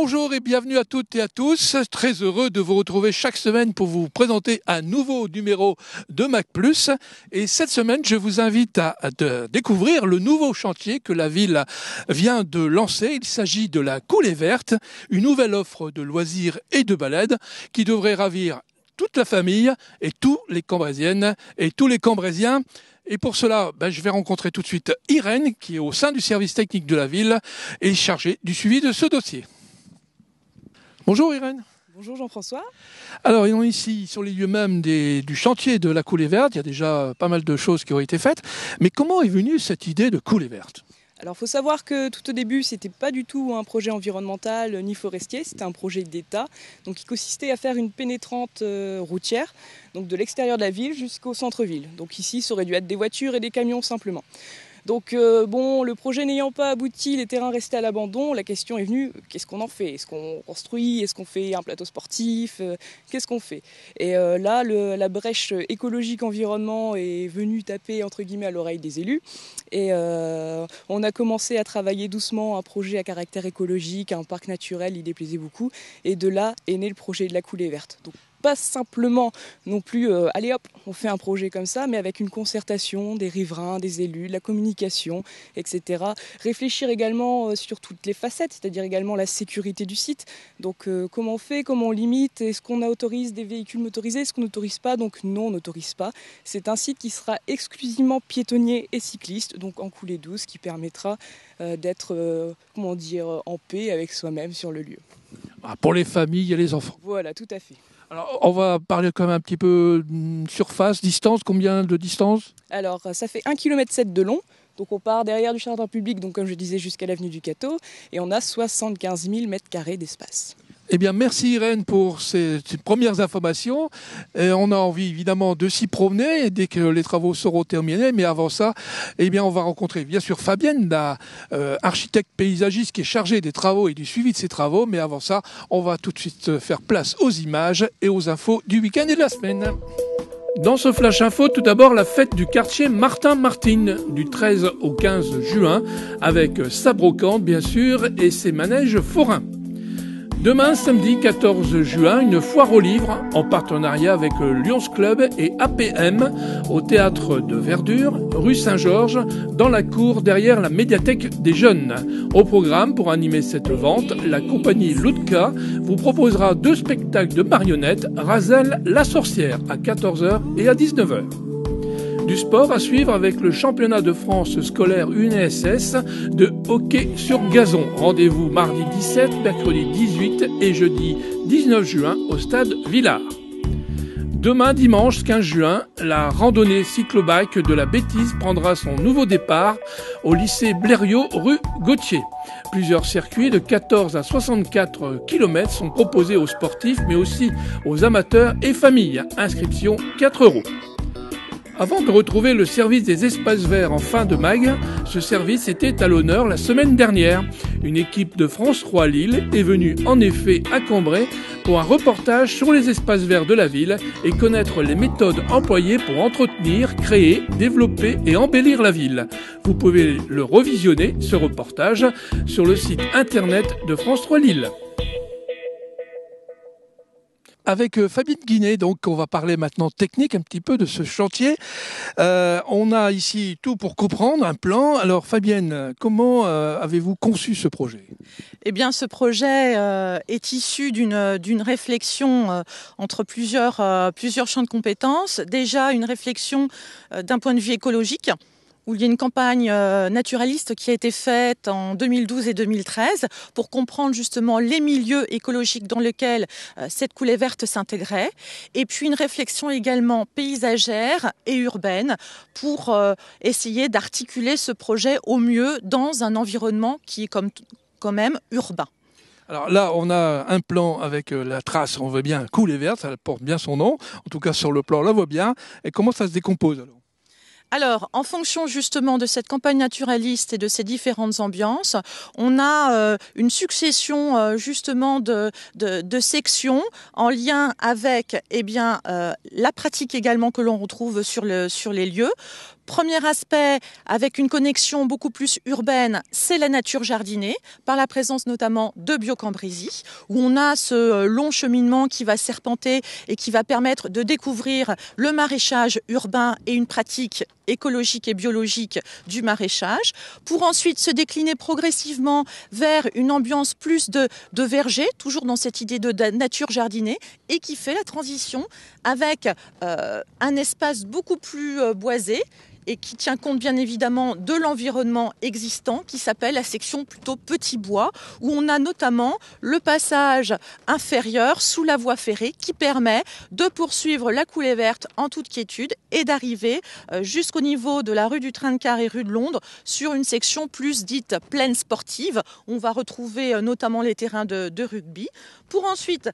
Bonjour et bienvenue à toutes et à tous. Très heureux de vous retrouver chaque semaine pour vous présenter un nouveau numéro de Mac+. Et cette semaine, je vous invite à découvrir le nouveau chantier que la ville vient de lancer. Il s'agit de la Coulée Verte, une nouvelle offre de loisirs et de balades qui devrait ravir toute la famille et tous les Cambrésiennes et tous les Cambrésiens. Et pour cela, je vais rencontrer tout de suite Irène, qui est au sein du service technique de la ville et chargée du suivi de ce dossier. Bonjour Irène. Bonjour Jean-François. Alors, ils sont ici sur les lieux même du chantier de la Coulée Verte. Il y a déjà pas mal de choses qui ont été faites. Mais comment est venue cette idée de Coulée Verte ? Alors, il faut savoir que tout au début, c'était pas du tout un projet environnemental ni forestier, c'était un projet d'État, donc qui consistait à faire une pénétrante routière, donc de l'extérieur de la ville jusqu'au centre-ville. Donc ici, ça aurait dû être des voitures et des camions simplement. Donc le projet n'ayant pas abouti, les terrains restaient à l'abandon, la question est venue, qu'est-ce qu'on en fait ? Est-ce qu'on construit ? Est-ce qu'on fait un plateau sportif ? Qu'est-ce qu'on fait ? Et là, la brèche écologique environnement est venue taper entre guillemets à l'oreille des élus. Et on a commencé à travailler doucement un projet à caractère écologique, un parc naturel, il déplaisait beaucoup. Et de là est né le projet de la Coulée Verte. Donc, pas simplement non plus, allez hop, on fait un projet comme ça, mais avec une concertation des riverains, des élus, de la communication, etc. Réfléchir également sur toutes les facettes, c'est-à-dire également la sécurité du site. Donc comment on fait, comment on limite, est-ce qu'on autorise des véhicules motorisés, est-ce qu'on n'autorise pas ? Donc non, on n'autorise pas. C'est un site qui sera exclusivement piétonnier et cycliste, donc en coulée douce, qui permettra d'être, en paix avec soi-même sur le lieu. Pour les familles et les enfants. Voilà, tout à fait. Alors, on va parler quand même un petit peu surface, distance, combien de distance ? Alors, ça fait 1,7 km de long. Donc, on part derrière du jardin public, donc comme je disais, jusqu'à l'avenue du Cateau. Et on a 75 000 m² d'espace. Eh bien, merci Irène pour ces premières informations. Et on a envie évidemment de s'y promener dès que les travaux seront terminés. Mais avant ça, on va rencontrer bien sûr Fabienne, la architecte paysagiste qui est chargée des travaux et du suivi de ces travaux. Mais avant ça, on va tout de suite faire place aux images et aux infos du week-end et de la semaine. Dans ce Flash Info, tout d'abord la fête du quartier Martin-Martine du 13 au 15 juin avec sa brocante bien sûr et ses manèges forains. Demain, samedi 14 juin, une foire aux livres en partenariat avec Lions Club et APM au théâtre de Verdure, rue Saint-Georges, dans la cour derrière la médiathèque des jeunes. Au programme, pour animer cette vente, la compagnie Ludka vous proposera 2 spectacles de marionnettes, Razel la sorcière à 14h et à 19h. Du sport à suivre avec le championnat de France scolaire UNSS de hockey sur gazon. Rendez-vous mardi 17, mercredi 18 et jeudi 19 juin au stade Villars. Demain, dimanche 15 juin, la randonnée cyclobike de la Bêtise prendra son nouveau départ au lycée Blériot, rue Gauthier. Plusieurs circuits de 14 à 64 km sont proposés aux sportifs, mais aussi aux amateurs et familles. Inscription 4 €. Avant de retrouver le service des espaces verts en fin de mag, ce service était à l'honneur la semaine dernière. Une équipe de France 3 Lille est venue en effet à Cambrai pour un reportage sur les espaces verts de la ville et connaître les méthodes employées pour entretenir, créer, développer et embellir la ville. Vous pouvez le revisionner, ce reportage, sur le site internet de France 3 Lille. Avec Fabienne Guinet, donc on va parler maintenant technique un petit peu de ce chantier. On a ici tout pour comprendre, un plan. Alors Fabienne, comment avez-vous conçu ce projet ? Eh bien, ce projet est issu d'une réflexion entre plusieurs champs de compétences. Déjà, une réflexion d'un point de vue écologique, où il y a une campagne naturaliste qui a été faite en 2012 et 2013 pour comprendre justement les milieux écologiques dans lesquels cette coulée verte s'intégrait. Et puis une réflexion également paysagère et urbaine pour essayer d'articuler ce projet au mieux dans un environnement qui est quand même urbain. Alors là, on a un plan avec la trace, on veut bien, Coulée Verte, ça porte bien son nom. En tout cas, sur le plan, on la voit bien. Et comment ça se décompose alors, en fonction justement de cette campagne naturaliste et de ces différentes ambiances, on a une succession justement de sections en lien avec la pratique également que l'on retrouve sur les lieux Premier aspect, avec une connexion beaucoup plus urbaine, c'est la nature jardinée, par la présence notamment de Biocambrésie, où on a ce long cheminement qui va serpenter et qui va permettre de découvrir le maraîchage urbain et une pratique écologique et biologique du maraîchage, pour ensuite se décliner progressivement vers une ambiance plus de verger, toujours dans cette idée de nature jardinée, et qui fait la transition avec un espace beaucoup plus boisé, et qui tient compte bien évidemment de l'environnement existant, qui s'appelle la section plutôt petit bois, où on a notamment le passage inférieur sous la voie ferrée qui permet de poursuivre la coulée verte en toute quiétude et d'arriver jusqu'au niveau de la rue du Train-de-Car et rue de Londres sur une section plus dite plaine sportive. On va retrouver notamment les terrains de rugby, pour ensuite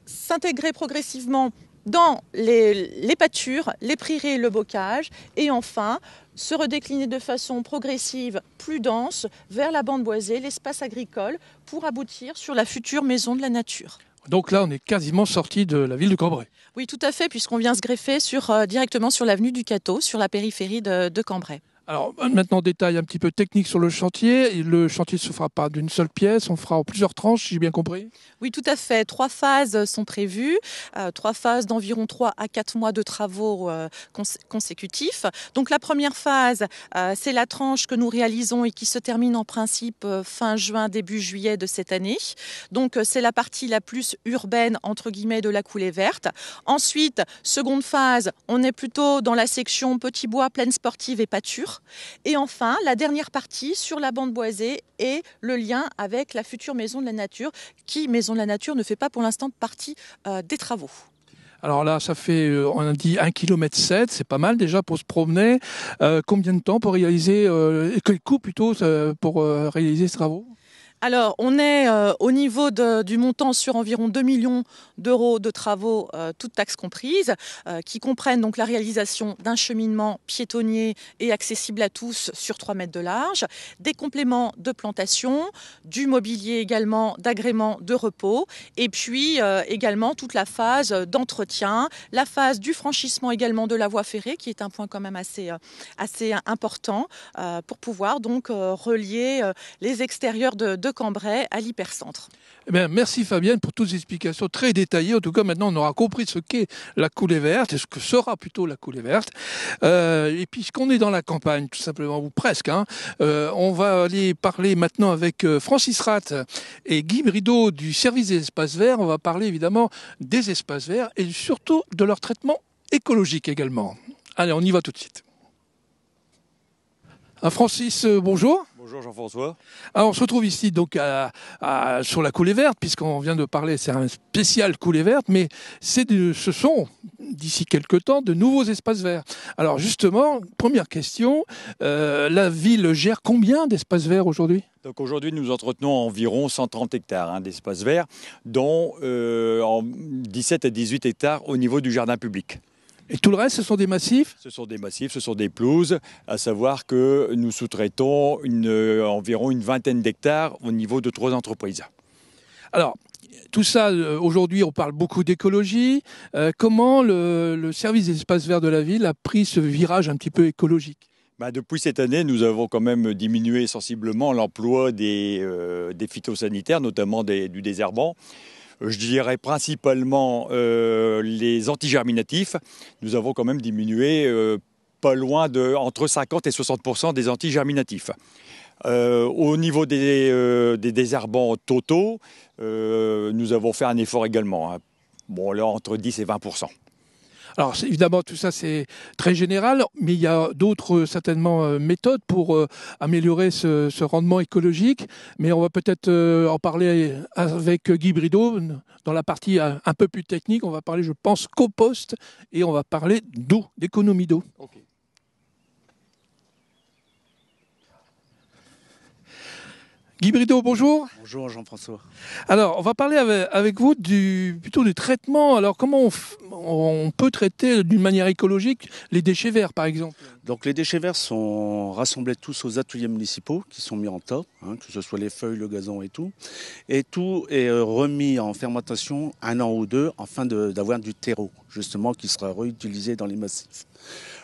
s'intégrer progressivement dans les pâtures, les prairies et le bocage, et enfin se redécliner de façon progressive, plus dense, vers la bande boisée, l'espace agricole, pour aboutir sur la future maison de la nature. Donc là, on est quasiment sorti de la ville de Cambrai. Oui, tout à fait, puisqu'on vient se greffer directement sur l'avenue du Cateau, sur la périphérie de Cambrai. Alors maintenant, détail un petit peu technique sur le chantier. Le chantier ne se fera pas d'une seule pièce, on fera en plusieurs tranches, si j'ai bien compris. Oui, tout à fait. 3 phases sont prévues, 3 phases d'environ 3 à 4 mois de travaux consécutifs. Donc la première phase, c'est la tranche que nous réalisons et qui se termine en principe fin juin, début juillet de cette année. Donc c'est la partie la plus urbaine, entre guillemets, de la coulée verte. Ensuite, seconde phase, on est plutôt dans la section petit bois, plaine sportive et pâture. Et enfin, la dernière partie sur la bande boisée et le lien avec la future maison de la nature, qui, maison de la nature, ne fait pas pour l'instant partie des travaux. Alors là, ça fait, on a dit 1,7 km, c'est pas mal déjà pour se promener. Combien de temps pour réaliser, quel coût plutôt pour réaliser ces travaux ? Alors, on est au niveau du montant sur environ 2 millions d'euros de travaux, toutes taxes comprises, qui comprennent donc la réalisation d'un cheminement piétonnier et accessible à tous sur 3 mètres de large, des compléments de plantation, du mobilier également, d'agrément de repos, et puis également toute la phase d'entretien, la phase du franchissement également de la voie ferrée, qui est un point quand même assez important pour pouvoir donc relier les extérieurs de Cambrai à l'hypercentre. Eh bien, merci Fabienne pour toutes ces explications très détaillées. En tout cas, maintenant, on aura compris ce qu'est la coulée verte et ce que sera plutôt la coulée verte. Et puisqu'on est dans la campagne, tout simplement, ou presque, on va aller parler maintenant avec Francis Rath et Guy Brideau du service des espaces verts. On va parler évidemment des espaces verts et surtout de leur traitement écologique également. Allez, on y va tout de suite. Francis, bonjour. Bonjour Jean-François. Alors on se retrouve ici donc sur la coulée verte, puisqu'on vient de parler, c'est un spécial coulée verte, mais ce sont d'ici quelques temps de nouveaux espaces verts. Alors justement, première question, la ville gère combien d'espaces verts aujourd'hui ? Donc aujourd'hui, nous entretenons environ 130 hectares d'espaces verts, dont 17 à 18 hectares au niveau du jardin public. Et tout le reste, ce sont des massifs ? Ce sont des massifs, ce sont des pelouses, à savoir que nous sous-traitons environ une vingtaine d'hectares au niveau de 3 entreprises. Alors, tout ça, aujourd'hui, on parle beaucoup d'écologie. Comment le service des espaces verts de la ville a pris ce virage un petit peu écologique ? Depuis cette année, nous avons quand même diminué sensiblement l'emploi des phytosanitaires, notamment du désherbant. Je dirais principalement les antigerminatifs. Nous avons quand même diminué pas loin de entre 50 et 60% des antigerminatifs. Au niveau des désherbants totaux, nous avons fait un effort également. Bon, là, entre 10 et 20%. Alors évidemment, tout ça c'est très général, mais il y a d'autres certainement méthodes pour améliorer ce rendement écologique. Mais on va peut-être en parler avec Guy Brideau dans la partie un peu plus technique. On va parler, je pense, compost et on va parler d'eau, d'économie d'eau. Okay. Guy Brideau, bonjour. Bonjour Jean-François. Alors, on va parler avec vous plutôt du traitement. Alors, comment on peut traiter d'une manière écologique les déchets verts, par exemple? Donc les déchets verts sont rassemblés tous aux ateliers municipaux qui sont mis en tas, que ce soit les feuilles, le gazon et tout. Et tout est remis en fermentation 1 an ou 2 afin d'avoir du terreau, justement, qui sera réutilisé dans les massifs.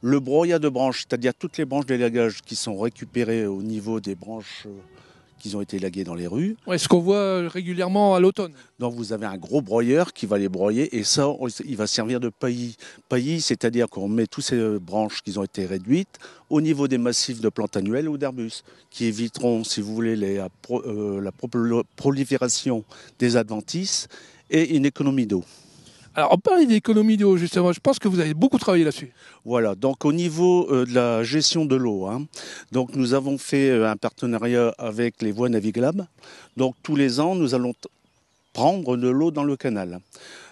Le broyat de branches, c'est-à-dire toutes les branches d'élagage qui sont récupérées au niveau des branches qui ont été élaguées dans les rues. Ouais, ce qu'on voit régulièrement à l'automne. Donc vous avez un gros broyeur qui va les broyer et ça, il va servir de paillis. Paillis, c'est-à-dire qu'on met toutes ces branches qui ont été réduites au niveau des massifs de plantes annuelles ou d'arbustes qui éviteront, si vous voulez, la prolifération des adventices et une économie d'eau. Alors, on parlait d'économie d'eau, justement. Je pense que vous avez beaucoup travaillé là-dessus. Voilà, donc au niveau de la gestion de l'eau, donc nous avons fait un partenariat avec les voies navigables. Donc tous les ans, nous allons prendre de l'eau dans le canal.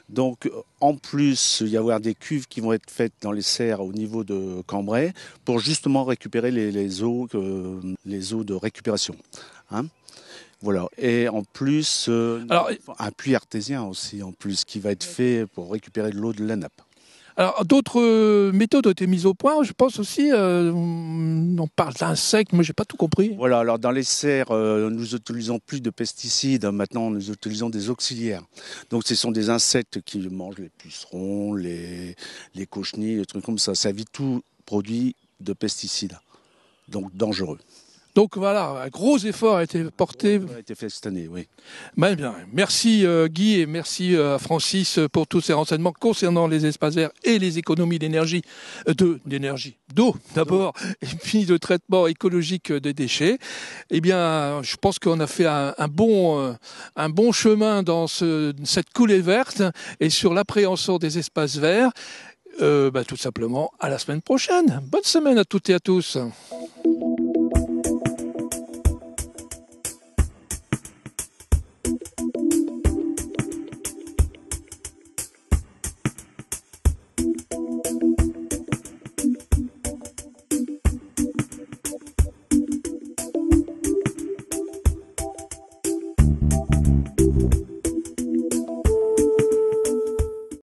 Donc en plus, il va y avoir des cuves qui vont être faites dans les serres au niveau de Cambrai pour justement récupérer les eaux de récupération. Voilà, et en plus, un puits artésien aussi, en plus, qui va être fait pour récupérer de l'eau de la nappe. Alors, d'autres méthodes ont été mises au point. Je pense aussi, on parle d'insectes, mais j'ai pas tout compris. Voilà, alors dans les serres, nous utilisons plus de pesticides. Maintenant, nous utilisons des auxiliaires. Donc, ce sont des insectes qui mangent les pucerons, les cochenilles, des trucs comme ça. Ça évite tout produit de pesticides, donc dangereux. Donc voilà, un gros effort a été porté. Ça a été fait cette année, oui. Ben bien, merci Guy et merci à Francis pour tous ces renseignements concernant les espaces verts et les économies d'énergie, d'eau d'abord, et puis de traitement écologique des déchets. Eh bien, je pense qu'on a fait un bon chemin dans cette coulée verte et sur l'appréhension des espaces verts. Tout simplement, à la semaine prochaine. Bonne semaine à toutes et à tous.